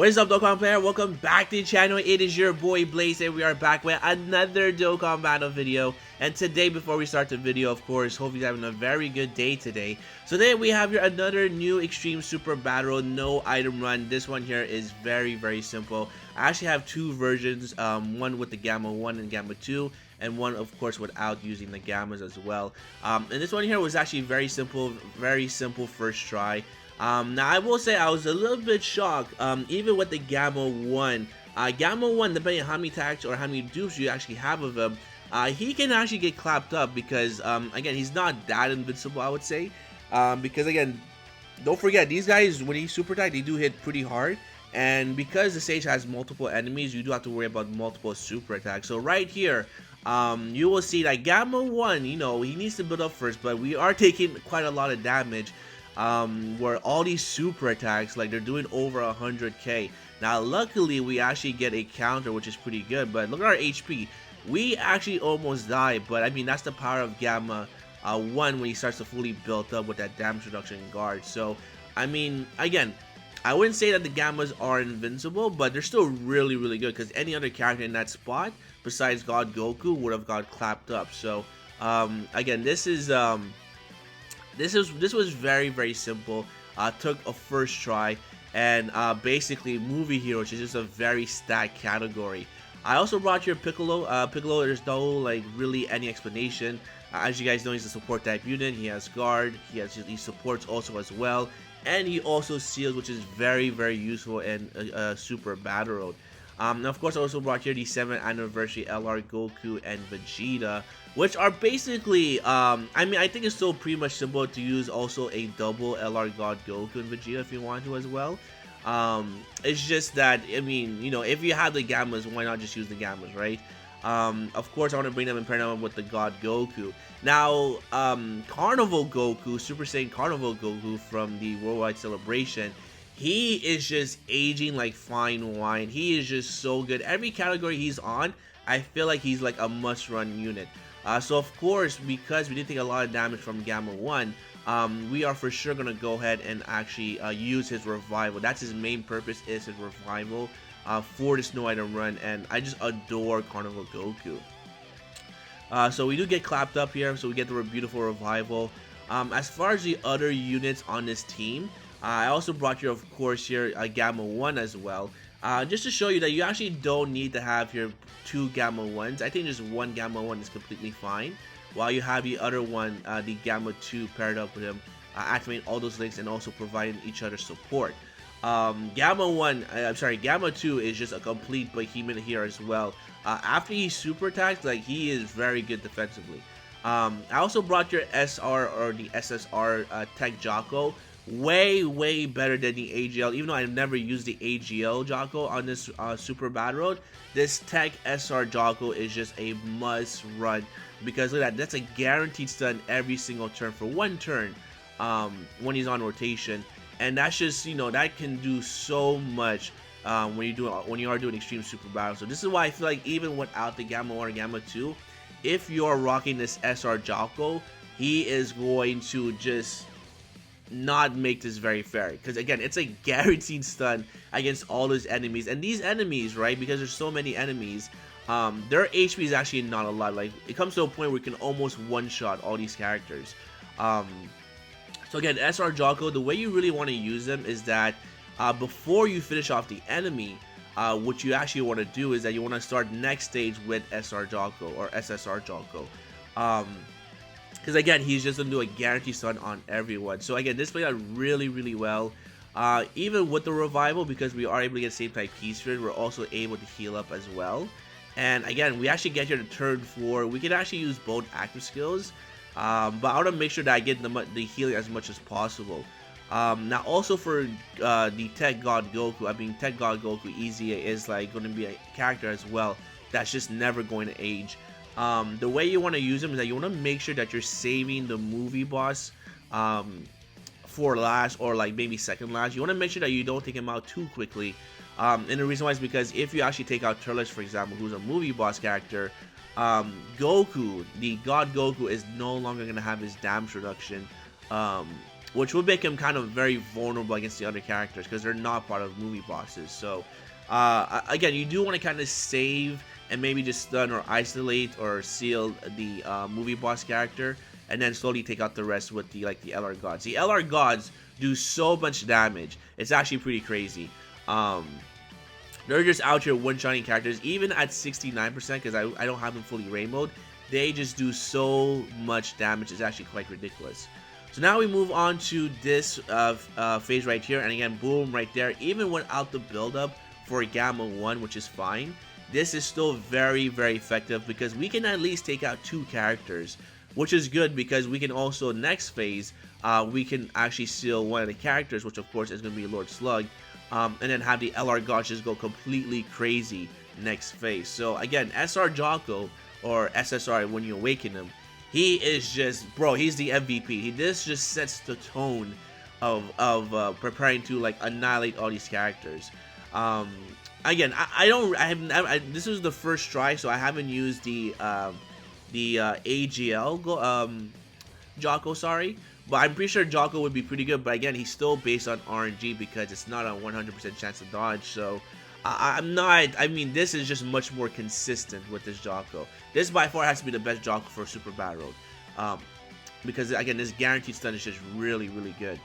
What is up, Dokkan player? Welcome back to the channel. It is your boy Blaze, and we are back with another Dokkan battle video. And today, before we start the video, of course, hope you're having a very good day today. So today we have here another new Extreme Super Battle, no item run. This one here is very simple. I actually have two versions, one with the Gamma 1 and Gamma 2, and one of course without using the Gammas as well. And this one here was actually very simple first try. Now I will say I was a little bit shocked, even with the Gamma 1. Gamma 1, depending on how many attacks or how many dupes you actually have of him, he can actually get clapped up because, again, he's not that invincible, I would say. Because, again, don't forget, these guys, when he's super attack, they do hit pretty hard. And because the stage has multiple enemies, you do have to worry about multiple super attacks. So right here, you will see that Gamma 1, you know, he needs to build up first, but we are taking quite a lot of damage. Where all these super attacks, like, they're doing over 100k. Now luckily we actually get a counter, which is pretty good, but look at our HP. We actually almost died, but I mean, that's the power of Gamma 1 when he starts to fully build up with that damage reduction guard. So I mean, again, I wouldn't say that the Gammas are invincible, but they're still really good, because any other character in that spot besides God Goku would have got clapped up. So again, this was very simple. Took a first try, and basically movie hero, which is just a very stacked category. I also brought here Piccolo. Piccolo, there's no like really any explanation. As you guys know, he's a support type unit. He has guard. He supports also as well, and he also seals, which is very useful in Super Battle Road. And of course, I also brought here the 7th anniversary LR Goku and Vegeta, which are basically, I mean, I think it's still pretty much simple to use also a double LR God Goku and Vegeta if you want to as well. It's just that, I mean, you know, if you have the Gammas, why not just use the Gammas, right? Of course, I want to bring them in parallel with the God Goku. Now, Carnival Goku, Super Saiyan Carnival Goku from the Worldwide Celebration, he is just aging like fine wine. He is just so good. Every category he's on, I feel like he's like a must-run unit. So of course, because we did take a lot of damage from Gamma 1, we are for sure gonna go ahead and actually use his revival. That's his main purpose, is his revival for this no item run, and I just adore Carnival Goku. So we do get clapped up here, so we get the beautiful revival. As far as the other units on this team, I also brought here, of course, here Gamma 1 as well. Just to show you that you actually don't need to have your two Gamma 1s. I think just one Gamma 1 is completely fine, while you have the other one, the Gamma 2, paired up with him, activating all those links and also providing each other support. Gamma 2 is just a complete behemoth here as well. After he super attacks, like, he is very good defensively. I also brought your SR or the SSR Tech Jocko. Way better than the AGL. Even though I've never used the AGL Jocko on this Super Battle Road, this Tech SR Jocko is just a must run, because look at that, that's a guaranteed stun every single turn for one turn when he's on rotation, and that's just, you know, that can do so much when you are doing Extreme Super Battle. So this is why I feel like even without the Gamma 1 or Gamma 2, if you're rocking this SR Jocko, he is going to just not make this very fair, because again, it's a guaranteed stun against all those enemies. And these enemies, right, because there's so many enemies, their HP is actually not a lot. Like, it comes to a point where you can almost one-shot all these characters. So again, SR Jocko, the way you really want to use them is that before you finish off the enemy, what you actually want to do is that you want to start next stage with SR Jocko or SSR Jocko. Because again, he's just going to do a guaranteed stun on everyone. So again, this played out really well. Even with the revival, because we are able to get same type key sphere, we're also able to heal up as well. And again, we actually get here to turn 4. We can actually use both active skills, but I want to make sure that I get the healing as much as possible. Now also for the Tech God Goku, I mean, Tech God Goku Easy is like going to be a character as well that's just never going to age. The way you want to use them is that you want to make sure that you're saving the movie boss for last, or like maybe second last. You want to make sure that you don't take him out too quickly. And the reason why is because if you actually take out Turles, for example, who's a movie boss character, Goku, the God Goku, is no longer going to have his damage reduction which would make him kind of very vulnerable against the other characters because they're not part of movie bosses. So again, you do want to kind of save and maybe just stun or isolate or seal the movie boss character, and then slowly take out the rest with the LR gods. The LR gods do so much damage. It's actually pretty crazy. They're just out here one-shotting characters, even at 69%, because I don't have them fully rainbowed. They just do so much damage. It's actually quite ridiculous. So now we move on to this phase right here, and again, boom, right there. Even without the build-up for Gamma 1, which is fine, this is still very, very effective because we can at least take out 2 characters, which is good because we can also, next phase, we can actually seal one of the characters, which of course is going to be Lord Slug, and then have the LR gods just go completely crazy next phase. So again, SR Jocko, or SSR when you awaken him, he is just, bro, he's the MVP. This just sets the tone of preparing to like annihilate all these characters. Again, this was the first try, so I haven't used the AGL Jocko, sorry. But I'm pretty sure Jocko would be pretty good. But again, he's still based on RNG because it's not a 100% chance to dodge. So I'm not. I mean, this is just much more consistent with this Jocko. This by far has to be the best Jocko for Super Battle Road. Because again, this guaranteed stun is just really, really good.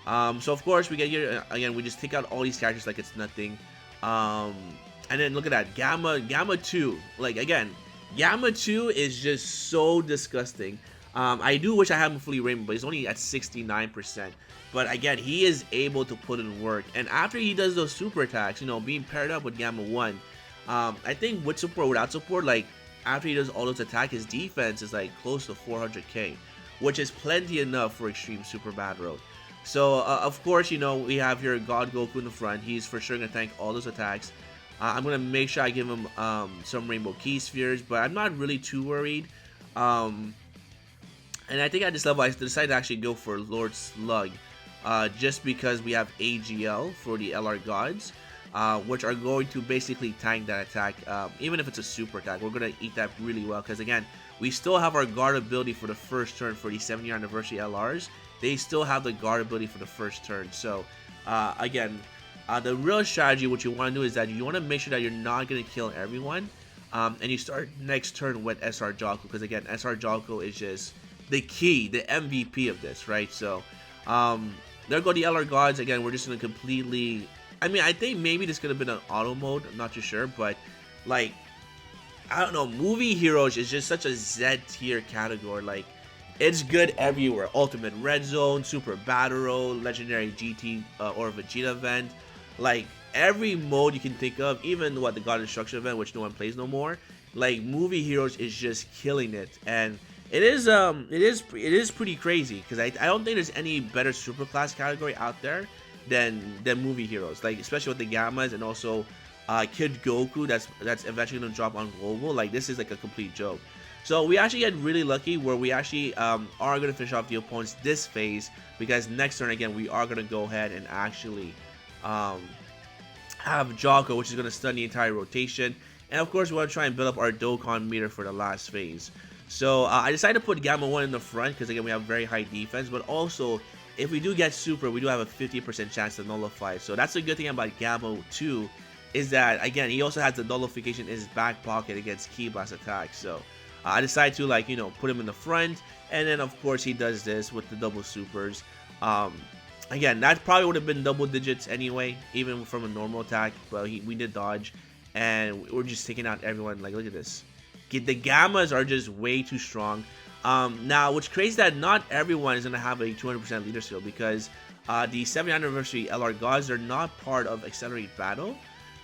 So of course we get here again. We just take out all these characters like it's nothing. And then look at that Gamma 2. Like again, Gamma 2 is just so disgusting. I do wish I had him fully rainbow, but he's only at 69%. But again, he is able to put in work. And after he does those super attacks, you know, being paired up with Gamma 1, I think with support, without support, like, after he does all those attacks, his defense is like close to 400k, which is plenty enough for Extreme Super Battle Road. So, of course, you know, we have here God Goku in the front. He's for sure going to tank all those attacks. I'm going to make sure I give him some Rainbow Key Spheres, but I'm not really too worried. And I think at this level, I decided to actually go for Lord Slug, just because we have AGL for the LR Gods, which are going to basically tank that attack. Even if it's a super attack, we're going to eat that really well, because again, we still have our guard ability for the first turn for the 7-year anniversary LRs. They still have the guard ability for the first turn. So, again, the real strategy, what you want to do is that you want to make sure that you're not going to kill everyone, and you start next turn with SR Jocko, because again, SR Jocko is just the key, the MVP of this, right? So, there go the LR Gods. Again, we're just going to completely... I mean, I think maybe this could have been an auto mode. I'm not too sure, but, like, I don't know. Movie Heroes is just such a Z tier category. Like, it's good everywhere. Ultimate Red Zone, Super Battle Road, Legendary GT or Vegeta event. Like, every mode you can think of, even what the God Destruction event, which no one plays no more. Like, Movie Heroes is just killing it. And it is pretty crazy, because I don't think there's any better superclass category out there than Movie Heroes, like especially with the Gammas and also Kid Goku that's eventually gonna drop on global. Like, this is like a complete joke. So we actually get really lucky where we actually are gonna finish off the opponents this phase, because next turn again we are gonna go ahead and actually have Jocko, which is gonna stun the entire rotation, and of course we want to try and build up our Dokkan meter for the last phase. So I decided to put Gamma 1 in the front because again we have very high defense, but also if we do get super, we do have a 50% chance to nullify. So that's the good thing about Gamma 2, is that again he also has the nullification in his back pocket against Ki Blast attacks. So I decided to, like, you know, put him in the front, and then of course he does this with the double supers. Again, that probably would have been double digits anyway, even from a normal attack, but we did dodge, and we're just taking out everyone. Like, look at this. The Gammas are just way too strong. Now, what's crazy is that not everyone is going to have a 200% leader skill, because the 7th anniversary LR Gods are not part of Accelerate Battle.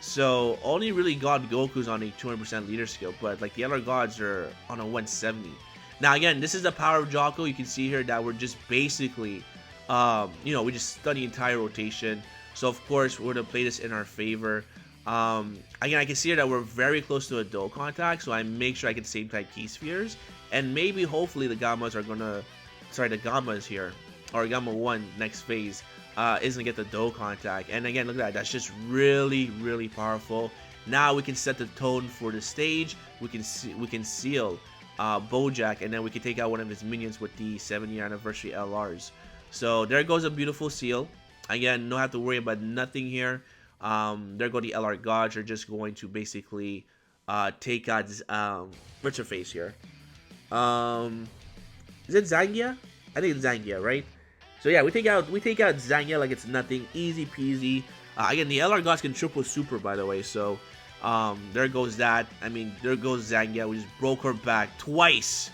So only really God Goku's on a 200% leader skill, but like the LR Gods are on a 170. Now again, this is the power of Jocko. You can see here that we're just basically, you know, we just stun the entire rotation. So of course we're going to play this in our favor. Again, I can see here that we're very close to a Dokkan contact, so I make sure I can same type Key Spheres, and maybe hopefully the Gammas are gonna, sorry, the Gammas here, or Gamma 1 next phase, is gonna get the Dokkan contact. And again, look at that, that's just really, really powerful. Now we can set the tone for the stage. We can seal Bojack, and then we can take out one of his minions with the 7-year anniversary LRs. So there goes a beautiful seal. Again, don't have to worry about nothing here. There go the LR gods are just going to basically take out what's her face here? Um, is it Zangia? I think it's Zangia, right? So yeah, we take out Zangia like it's nothing, easy peasy. Again, the LR gods can triple super, by the way. So there goes that. I mean, there goes Zangia. We just broke her back twice.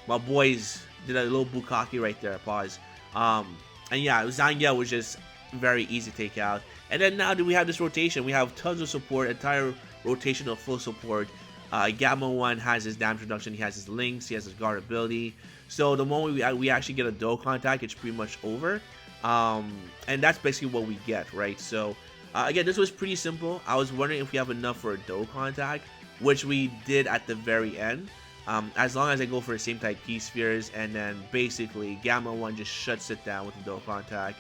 My boys did a little bukkake right there. Pause. And yeah, Zangia was just very easy to take out. And then now do we have this rotation? We have tons of support, entire rotation of full support. Gamma 1 has his damage reduction, he has his links, he has his guard ability. So the moment we actually get a Dokkan attack, it's pretty much over. And that's basically what we get, right? So again, this was pretty simple. I was wondering if we have enough for a Dokkan attack, which we did at the very end. As long as I go for the same type key spheres, and then basically Gamma 1 just shuts it down with the Dokkan attack.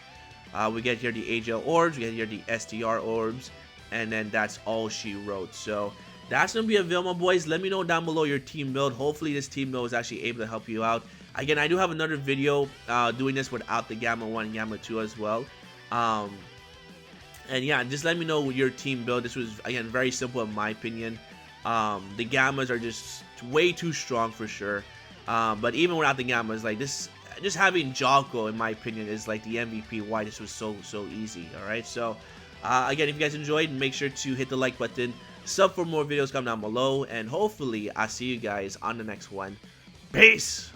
We get here the AGL orbs, we get here the STR orbs, and then that's all she wrote. So that's going to be a build, my boys. Let me know down below your team build. Hopefully this team build is actually able to help you out. Again, I do have another video doing this without the Gamma 1 and Gamma 2 as well. And yeah, just let me know your team build. This was, again, very simple in my opinion. The Gammas are just way too strong for sure. But even without the Gammas, like this, just having Jocko, in my opinion, is like the MVP why this was so easy. Alright, so again, if you guys enjoyed, make sure to hit the like button, sub for more videos coming down below, and hopefully I'll see you guys on the next one. Peace!